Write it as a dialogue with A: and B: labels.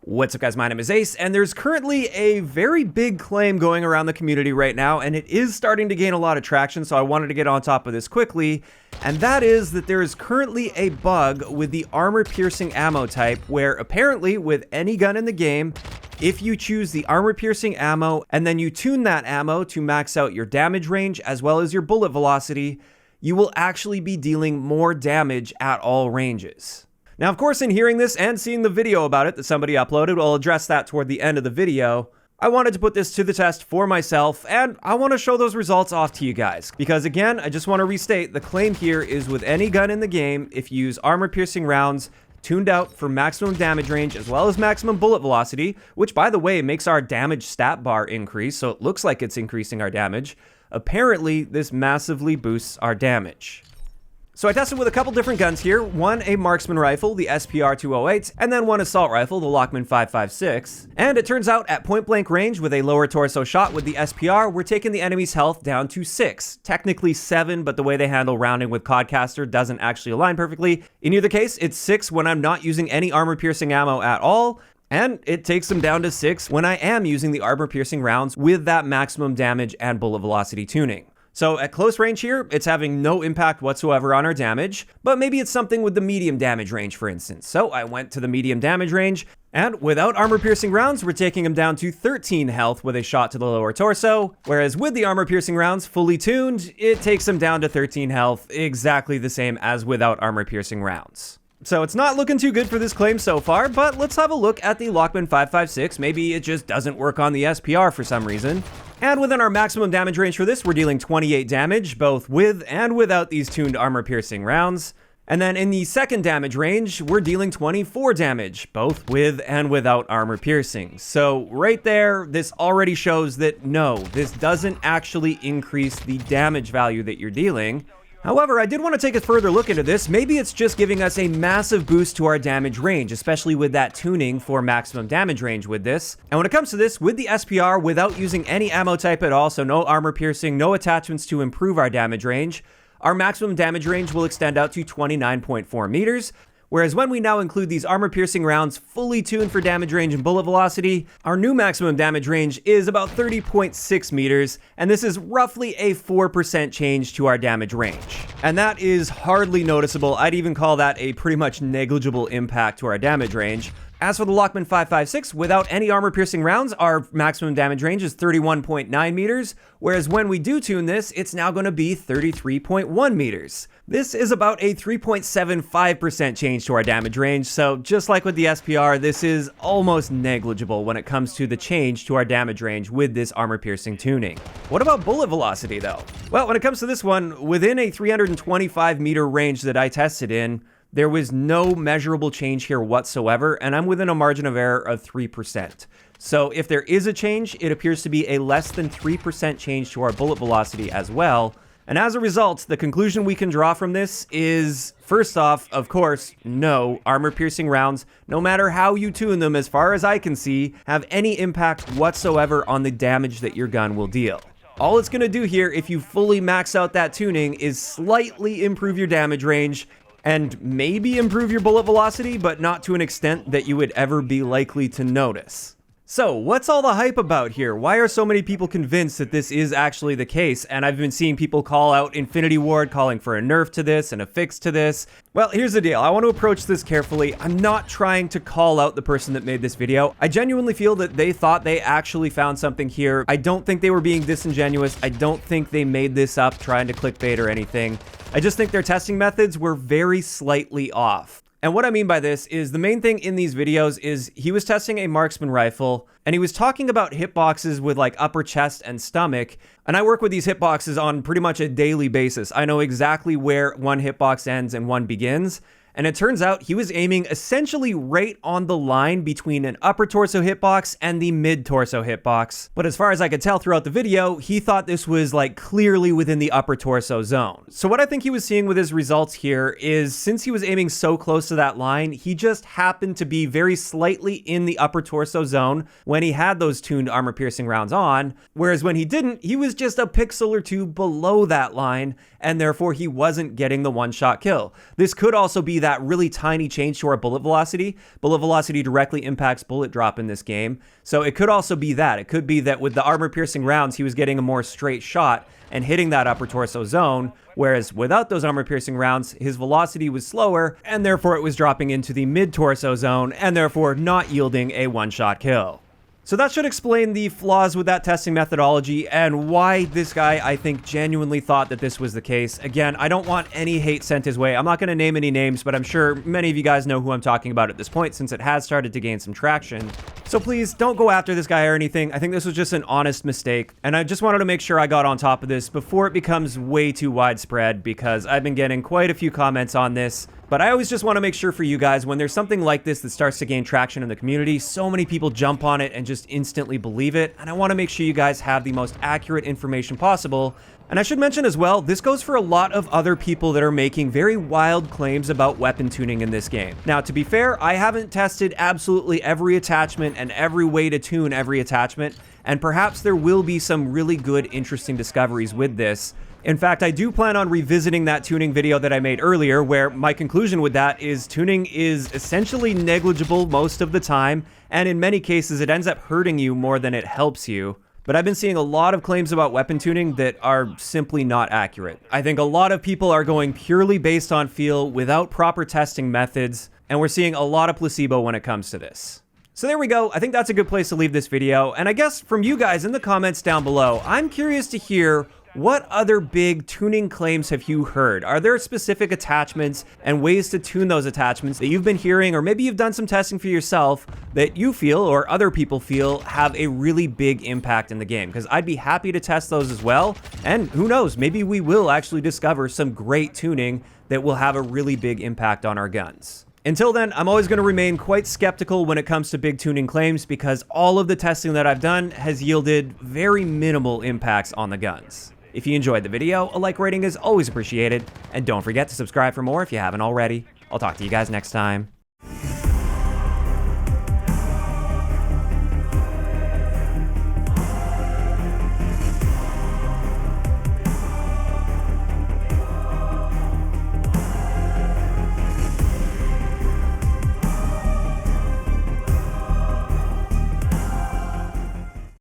A: What's up, guys? My name is Ace, and there's currently a very big claim going around the community right now, and it is starting to gain a lot of traction, so I wanted to get on top of this quickly, and that is that there is currently a bug with the armor-piercing ammo type, where apparently with any gun in the game, if you choose the armor-piercing ammo, and then you tune that ammo to max out your damage range as well as your bullet velocity, you will actually be dealing more damage at all ranges. Now, of course, in hearing this and seeing the video about it that somebody uploaded, I'll address that toward the end of the video, I wanted to put this to the test for myself, and I want to show those results off to you guys. Because again, I just want to restate, the claim here is with any gun in the game, if you use armor-piercing rounds, tuned out for maximum damage range as well as maximum bullet velocity, which by the way makes our damage stat bar increase, so it looks like it's increasing our damage, apparently this massively boosts our damage. So I tested with a couple different guns here, one a marksman rifle, the SPR-208, and then one assault rifle, the Lockman 5.56. And it turns out at point blank range with a lower torso shot with the SPR, we're taking the enemy's health down to 6. Technically 7, but the way they handle rounding with Codcaster doesn't actually align perfectly. In either case, it's 6 when I'm not using any armor-piercing ammo at all, and it takes them down to 6 when I am using the armor-piercing rounds with that maximum damage and bullet velocity tuning. So at close range here, it's having no impact whatsoever on our damage, but maybe it's something with the medium damage range, for instance. So I went to the medium damage range, and without armor-piercing rounds, we're taking him down to 13 health with a shot to the lower torso, whereas with the armor-piercing rounds fully tuned, it takes him down to 13 health, exactly the same as without armor-piercing rounds. So it's not looking too good for this claim so far, but let's have a look at the Lockman 5.56. Maybe it just doesn't work on the SPR for some reason. And within our maximum damage range for this, we're dealing 28 damage, both with and without these tuned armor-piercing rounds. And then in the second damage range, we're dealing 24 damage, both with and without armor-piercing. So right there, this already shows that no, this doesn't actually increase the damage value that you're dealing. However, I did want to take a further look into this. Maybe it's just giving us a massive boost to our damage range, especially with that tuning for maximum damage range with this. And when it comes to this, with the SPR, without using any ammo type at all, so no armor piercing, no attachments to improve our damage range, our maximum damage range will extend out to 29.4 meters. Whereas when we now include these armor-piercing rounds fully tuned for damage range and bullet velocity, our new maximum damage range is about 30.6 meters, and this is roughly a 4% change to our damage range. And that is hardly noticeable. I'd even call that a pretty much negligible impact to our damage range. As for the Lockman 5.56, without any armor-piercing rounds, our maximum damage range is 31.9 meters, whereas when we do tune this, it's now going to be 33.1 meters. This is about a 3.75% change to our damage range, so just like with the SPR, this is almost negligible when it comes to the change to our damage range with this armor-piercing tuning. What about bullet velocity, though? Well, when it comes to this one, within a 325 meter range that I tested in, there was no measurable change here whatsoever, and I'm within a margin of error of 3%. So if there is a change, it appears to be a less than 3% change to our bullet velocity as well. And as a result, the conclusion we can draw from this is, first off, of course, no armor-piercing rounds, no matter how you tune them, as far as I can see, have any impact whatsoever on the damage that your gun will deal. All it's going to do here, if you fully max out that tuning, is slightly improve your damage range, and maybe improve your bullet velocity, but not to an extent that you would ever be likely to notice. So, what's all the hype about here? Why are so many people convinced that this is actually the case? And I've been seeing people call out Infinity Ward, calling for a nerf to this and a fix to this. Well, here's the deal. I want to approach this carefully. I'm not trying to call out the person that made this video. I genuinely feel that they thought they actually found something here. I don't think they were being disingenuous. I don't think they made this up trying to clickbait or anything. I just think their testing methods were very slightly off. And what I mean by this is the main thing in these videos is he was testing a marksman rifle, and he was talking about hitboxes with like upper chest and stomach. And I work with these hitboxes on pretty much a daily basis. I know exactly where one hitbox ends and one begins. And it turns out he was aiming essentially right on the line between an upper torso hitbox and the mid torso hitbox. But as far as I could tell throughout the video, he thought this was like clearly within the upper torso zone. So what I think he was seeing with his results here is since he was aiming so close to that line, he just happened to be very slightly in the upper torso zone when he had those tuned armor piercing rounds on. Whereas when he didn't, he was just a pixel or two below that line, and therefore he wasn't getting the one-shot kill. This could also be that that really tiny change to our bullet velocity. Bullet velocity directly impacts bullet drop in this game. So it could also be that. It could be that with the armor-piercing rounds, he was getting a more straight shot and hitting that upper torso zone, whereas without those armor-piercing rounds, his velocity was slower, and therefore it was dropping into the mid-torso zone, and therefore not yielding a one-shot kill. So that should explain the flaws with that testing methodology and why this guy, I think, genuinely thought that this was the case. Again, I don't want any hate sent his way. I'm not going to name any names, but I'm sure many of you guys know who I'm talking about at this point since it has started to gain some traction. So please don't go after this guy or anything. I think this was just an honest mistake, and I just wanted to make sure I got on top of this before it becomes way too widespread because I've been getting quite a few comments on this. But I always just want to make sure for you guys, when there's something like this that starts to gain traction in the community, so many people jump on it and just instantly believe it, and I want to make sure you guys have the most accurate information possible. And I should mention as well, this goes for a lot of other people that are making very wild claims about weapon tuning in this game. Now, to be fair, I haven't tested absolutely every attachment and every way to tune every attachment, and perhaps there will be some really good, interesting discoveries with this. In fact, I do plan on revisiting that tuning video that I made earlier, where my conclusion with that is tuning is essentially negligible most of the time, and in many cases it ends up hurting you more than it helps you. But I've been seeing a lot of claims about weapon tuning that are simply not accurate. I think a lot of people are going purely based on feel without proper testing methods, and we're seeing a lot of placebo when it comes to this. So there we go. I think that's a good place to leave this video, and I guess from you guys in the comments down below, I'm curious to hear what other big tuning claims have you heard? Are there specific attachments and ways to tune those attachments that you've been hearing, or maybe you've done some testing for yourself that you feel or other people feel have a really big impact in the game? Because I'd be happy to test those as well. And who knows, maybe we will actually discover some great tuning that will have a really big impact on our guns. Until then, I'm always going to remain quite skeptical when it comes to big tuning claims because all of the testing that I've done has yielded very minimal impacts on the guns. If you enjoyed the video, a like rating is always appreciated, and don't forget to subscribe for more if you haven't already. I'll talk to you guys next time.